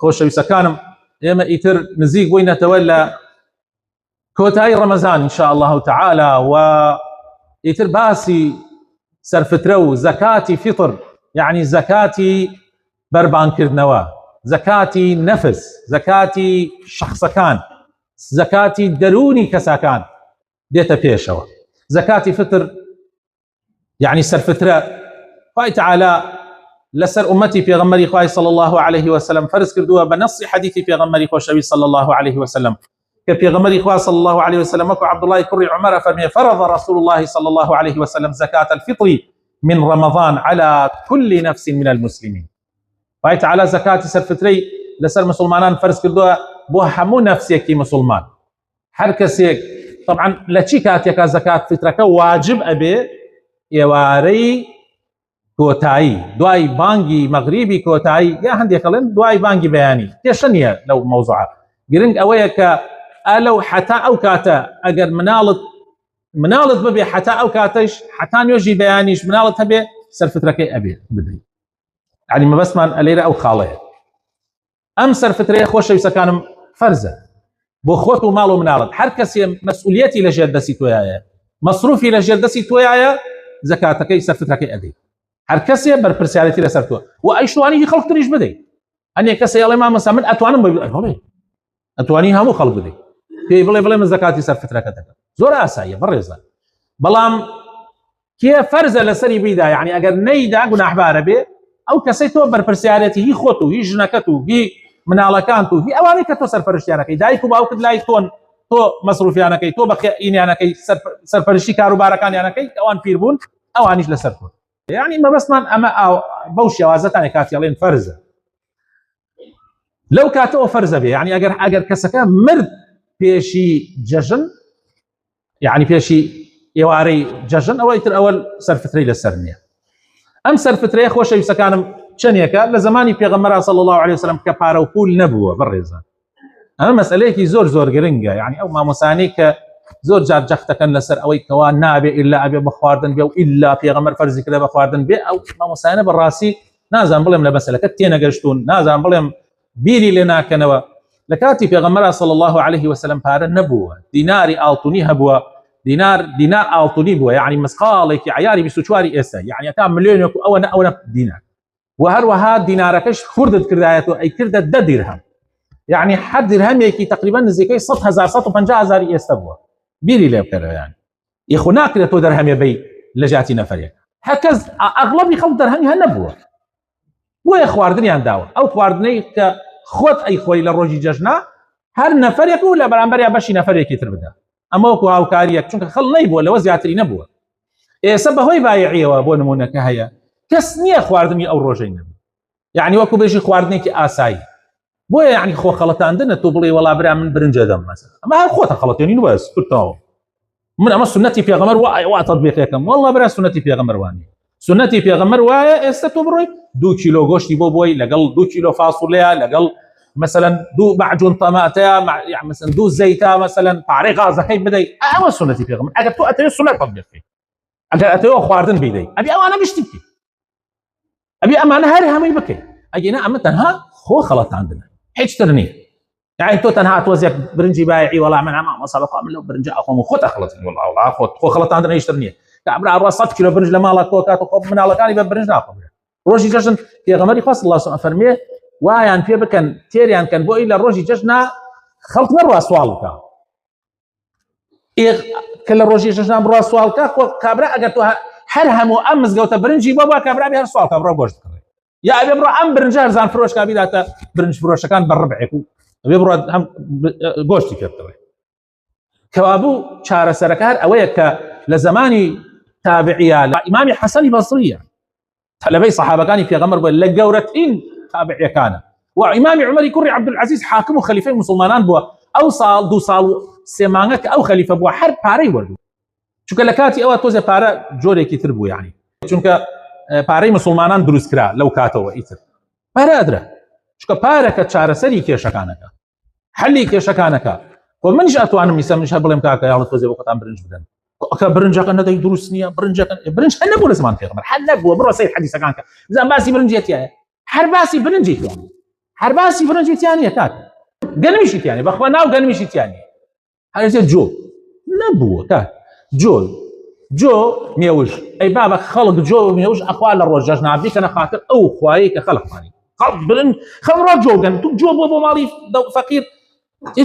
خۆشەویستەکانم ئێمە ئیتر نزیک بووینەتەوە لە کۆتایی ڕەمەزان ان شاء الله تعالى و ئیتر باسی سەرفترە و زەکاتی فیتر یعنی زەکاتی بەربانکردنەوە، زەکاتی نەفس، زەکاتی شەخسەکان، زەکاتی دەرونی کەسەکان دێتە پێشەوە. زەکاتی فتر یعنی سەرفترە خوای تعالی لەسەر ئومەتی پێغەمبەری خوای صلی الله عليه وسلم فەرز کردووە بە نەسی حەدیثی پێغەمبەری خۆشەویست صلی الله عليه وسلم کە پێغەمبەری خوا صلی الله عليه وسلم وەکو عەبدوڵڵاهی کوڕی عومەر فەرمێ فرض رسول الله صلی الله عليه وسلم زكاة الفطر من رمضان على كل نفس من المسلمين. خوای تعالی زەکاتی سەرفترەی لەسەر مسلمانان فەرز کردووە بۆ هەموو نەفسێکی مسلمان. هەر کەسێک طبعا لە چی کاتێکە زەکات فترەکە واجب ئەبێ؟ ئێوارەی کۆتایی، دوای بانگی مەغریبی کۆتایی، یا هەندێک ئەڵێن دوای بانگی بەیانی، کێشە نییە لەو مەوزوعە. گرنگ ئەوەیە کە ئەلەو حتا ئەو کاتە ئەگەر مناڵت ببێ حتا ئەو کاتەش حتا نوێژی بەیانیش مناڵت هەبێ سەرفترەکەی ئەبێ بدەیت. یعنی مەبەستمان ئەلێرە ئەو خاڵەیە. ئەم سەرفترەیە خۆشەویستەکانم فەرزە بۆ خۆت و ماڵ و مناڵت. هەر کەسێ مەسئولیەتی لەژێر دەستی تۆیایە، مەسروفی لەژێر دەستی تۆیایە، زەکاتەکەی سەرفترەکەی ئەدەیت. هەر کەسێ بەرپرسیارەتی لەسەر تۆ و ئەیشتوانی خەڵک تریش بدەیت. ئەنێ کەسێ ئەڵێ مامەسا من ئەتوانم بڵێ ئەتوانی هەموو خەڵک بدەیت، پێی بڵێ من زەکاتی سەرفترەکە دەکەم. زۆر ئاساییە بەڕێزە، بەڵام کێ فەرزە لەسەری بیدا؟ یعنی ئەگەر نەیدا گوناحبارە بێ ئەو کەسەی تۆ بەرپرسیارەتی هی خۆت و هی ژنەکەت و هی مناڵەکانت و هی ئەوانەی کە تۆ سەرپەرشتیانەکەی، دایک و باوکت لای تۆ مەسروفیانەکەی، تۆ بەخێئینیانەکەی، سەرپەرشتی کاروبارەکانیانەکەی، ئەوان پیر بوون ئەوانیش لەسەر تۆ. یعنی مەبەستمان ئەمە بەو شێوازەتانێک کاتیاڵێن فەرزە لەو کاتەوە فەرزە بێ. یعنی ئەگەر کەسەکە مرد پێشی جەژن، یعنی پێشی ئێوارەی جەژن، ئەوە ئیتر ئەوە سەرفترەی لەسەر نییە. ئەم سەرفترەیە خۆشەویستەکانم چەندێکە لە زمانی پێغەمبەر صلی الله عليه وسلم کە پارە و پول نەبووە بەڕێزان. ئەمە مەسئلەیەکی زۆر گرنگە. یعنی ئەو مامۆسانەی کە زۆر جار جەختەکەن لەسەر ئەوەی کەوا نابێ ئیلا ئەبێ بە خواردن بێ و ئیلا پێغەمبەر فەرزی کردە بە خواردن بێ، ئەو مامۆسانە بەڕاستی نازان بڵێم لە مەسەلەکە تێنەگەشتون، نازان بڵێم بیری لێ ناکەنەوە. لە کاتی پێغەمبەر صلی الله عليه وسلم پارە نەبووە، دیناری ئاڵتونی هەبووە، دینار ئاڵتونی بووە، یعنی مسقاڵێکی عیاری 24 ئێستا، یعنی تا ملیۆنێک و ئەوە دینار. و هەروەها دینارەکەش خوردت کردایەتەوە ئەی کردە 10 دیرهەم، یعنی هەر دیرهەمێکی تقریبا نزیکەی 100,000 150,000 ئێستا بووە. بیری لێ بکەرەوە. یعنی یخو ناکرێت تۆ دەرهەمێ بەی لە جاتی نەفەرێک. هەرکەس ئەغڵەبی خەڵک دەرهەمی هەر نەبووە، بۆیە خواردنیان داوە. ئەو خواردنەی کە خۆت ئەی خۆی لە ڕۆژی جەژنا هەر نەفەرێک و لە بەرامبەریا بەشی نەفەرێکی تر بدە. ئەمە وەکو هاوکاریەک، چونکە خەڵ نەیبووە لەوە زیاتری نەبووە. ئێستا بەهۆی بایعیەوە بۆ نمونەکە هەیە کەس نییە خواردنی ئەو ڕۆژەی نەبێ، یعنی وەکو بێژی خواردنێکی ئاسایی. بۆیە یعنی خۆ خەڵەتاندنە تۆ بڵێ وەڵا برا من برنجە دەم مەسەلا، ئەمە هەر خۆتە خەڵەتێنین وایە سوتەوە. من ئەمە سنەتی پێغەمبەر وایە تەطبیقەکەم، وەڵا برا سنەتی پێغەمبەر وانە. سنەتی پێغەمبەر وایە ئێستا تۆ بڕۆی 2 کیلۆ گۆشتی بۆی لەگەڵ 2 کیلۆ فاسوولەیە لەگەڵ مثلا 2 معجون طماطەیە، يعني مثلا 2 زەیتا مثلا پارەی غازەکەی بدەیت، ئەوە سنەتی پێغەمبەر. ئەگەر تۆ ئەتەوێت سنەت تەطبیقی، ئەگەر ئەتەوێت خواردن بیدەیت، ئەبێ ئەوانە گشتی بکەیت، ئەبێ ئەمانە هەر هەمووی بکەیت. ئەگەنا ئەمە تەنها خۆ خەڵەتاندنە، هیچ تر نییە. يعني تۆ تەنها تۆزێک برنجی بایعی وەڵا من ئەمە مەسەڵە من لەو برنجە ئەخۆم و خۆت ئەخەڵەتین، وەڵا خۆ خەڵەتاندنە هیچ تر نییە. کە ئەبرا 100 کیلۆ برنج لە ماڵە تۆ کات و خۆ مناڵەکانی بە برنج ناخۆم. ڕۆژی جەژن پێغەمبەری خوا صلی الله علیه و سلم فەرمێ وایان پێ بکەن تێریان کەن بۆ ئەی لە ڕۆژی جەژنا خەڵک نەڕوا سوال بکە، کە لە ڕۆژی جەژنا بڕوا سوال بکە کابرا ئەگەر تۆ هەر هەموو ئەم مزگەوتە برنجی بۆ کابرا بێ هەر سوال کە بڕۆ گۆشت بکڕێ، یا ئەبێ بڕۆ ئەم برنجە هەرزان فرۆشکا بیداتە برنج فرۆشەکان بە ڕبعێک و ئەبێ بڕۆ هەم گۆشتی پێ بکڕێ. کەوابوو چارەسەرەکە هەر ئەوەیە کە لە زمانی تابعیە لە ئیمامی حەسەنی بەسریە تەلەبەی سەحابەکانی پێغەمبەر بووە لە گەورەترین تابعیەکانە، و ئیمامی عومەری کوڕی عەبدولعەزیز حاکم و خەلیفەی مسلمانان بووە. ئەو ساڵ 2 ساڵ و 3 مانگە کە ئەو خەلیفە بووە هەر پارەی وەردوو، چونکە لە کاتی ئەوە تۆزە پارە جۆرێکی تر بوو، یعنی چونکە پارەی مسلمانان دروست کرا لەو کاتەوە ئیتر پارە ئەدرا، چونکە پارەکە چارەسەری کێشەکانەکە، حەلی کێشەکانەکە. خۆ منیش ئەتوانم میسە منیش هەر بڵێم کاکە یاڵە تۆزێ بۆ خۆتان برنج بدەن، کە برنجەکە نەدەی دروست نییە، برنج هەر نەبوو لە زمان پێغەمبەر، هەر نەبووە. بڕۆ سەیر حەدیثەکان کە بزان باسی برنجێتیایە، هەر باسی برنجی هەرباسی برنجیتیانە کات گەنمیشیتیانێ بەخوا ناو گەنمیشیتیانێ هەرجێ جۆ نەبووە کات جۆ مێوژ ئەی بابە خەڵک جۆ مێوژ ئەخوا لە ڕۆژەژ نابیکەنە خاتر ئەو خوایی کە خەڵقمانی خەڵک برن خەڵڕۆ جۆگەن تو جۆ بۆ ماڵی فەقیر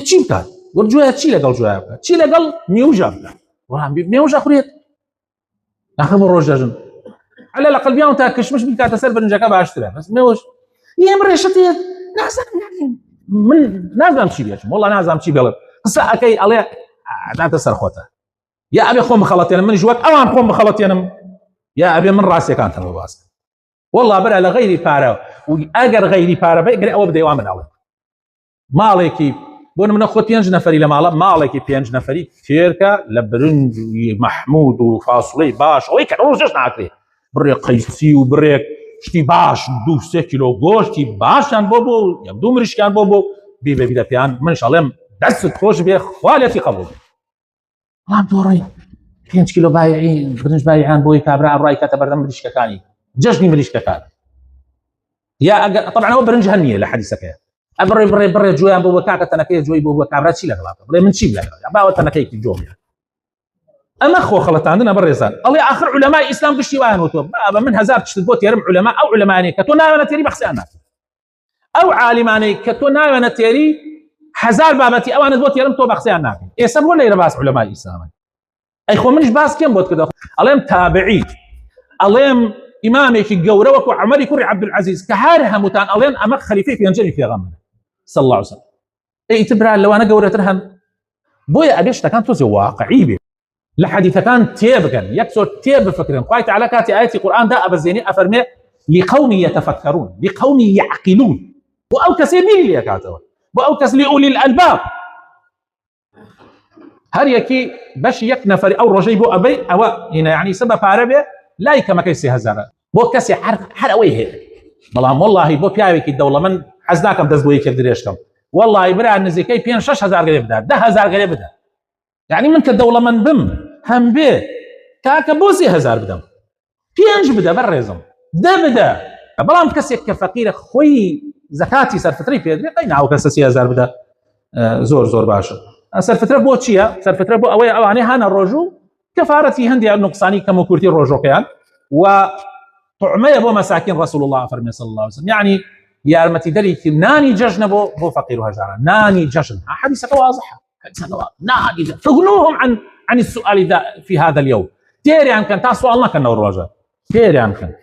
چی بکات وەرجۆیە چی لەگەڵ جۆیە بکات چی لەگەڵ مێوژە بکات وەڵام مێوژە خوێت ناخە بۆ ڕۆژەژن على الأقل بيان تا كشمش بكات سر برنجكا باشتري بس مش يم ريشتي من نازم شي بيش والله نازم شي بيلب قصه اكي عليه عاد تسر خوته يا ابي خوم خلطي انا من جواك اوام خوم خلطي انا يا ابي من راسي كانت الباس والله برا لغيري بارا واجر غيري بارا بقري او بدي وامن عليه مالكي بون من اخوتي بينج نفري لما مالكي بينج نفري شركه لبرنج محمود وفاصلي باش ويك روجش ناكري برێک قەیسی و برێک شتی باش 2 کیلۆ گۆشتی باشیان بۆ یەک دوو مریشکیان بۆ بیبێ پێیان منش ئەڵێم دەستت خۆش بێ خوالێتی قبول بەڵام دۆڕی 5 کیلۆ بایعی برنج بایعیان بۆی کابرا ئەڕای کاتە بەردەم مریشکەکانی جەژنی مریشکەکان یا طبعا ئەوە برنج هەنیە لە حەدیسەکەیە بڕێ جویان بۆ کاکە تەنەکەی جوی بۆ کابرا چی لەگەڵاکە بڵێ من چی لەگەڵ باوە تەنەکەیکی جۆمیان اما خو خلطاندنا بريزان الله اخر علماء الاسلام قشتي وان وتو بابا من هزار تشتبوت يرم علماء او علماني كتونا وانا تيري بخسانا او عالماني كتونا وانا تيري هزار بابتي او انا بوت يرم تو بخسانا اي سب ولا يرباس علماء الاسلام اي خو منش باس كم بوت كده الله تابعي الله امامي في الجوره وكو عمر كوري عبد العزيز كهارها متان الله اما خليفه في ينجلي في غمنا صلى الله عليه وسلم اي تبرع لو انا جوره ترهم بويا ابيش كان توزي واقعي لحديث كان تيبكن يكسر تيب فكرين قايت على كاتي آياتي قرآن دا أبزيني أفرمي لقوم يتفكرون لقوم يعقلون وأوكس يميل لي كاتوا وأوكس لأولي الألباب هر يكي باش يك نفر أو رجيبو أبي أو هنا يعني سبب عربي لا يكما كيسي هزارة بو كسي حر أويه بلام والله بو بياويكي الدولة من حزناكم دزبوي كيف دريشكم والله برا النزيكي بين 6000 قريب ده 10000 قريب ده يعني من كدولة من بم هم به كاكا بوسي 1000 بدم بينج بدا بالرزم ده بدا بلام كسي كفقير خوي زكاتي سرفتري بيدري قينا او كسي 1000 بدا زور باشا سرفتري بو تشيا سرفتري بو اوي اواني هانا الرجو كفارتي هندي النقصاني كما كورتي الرجو كيان وطعمي بو مساكين رسول الله فرمي صلى الله عليه وسلم يعني يا المتي دري ناني ججن بو فقير وهجران ناني ججن حديثك واضحه ناني تغنوهم عن السؤال في هذا اليوم تيري عن كان تاسو الله كان الرجاء تيري عن كان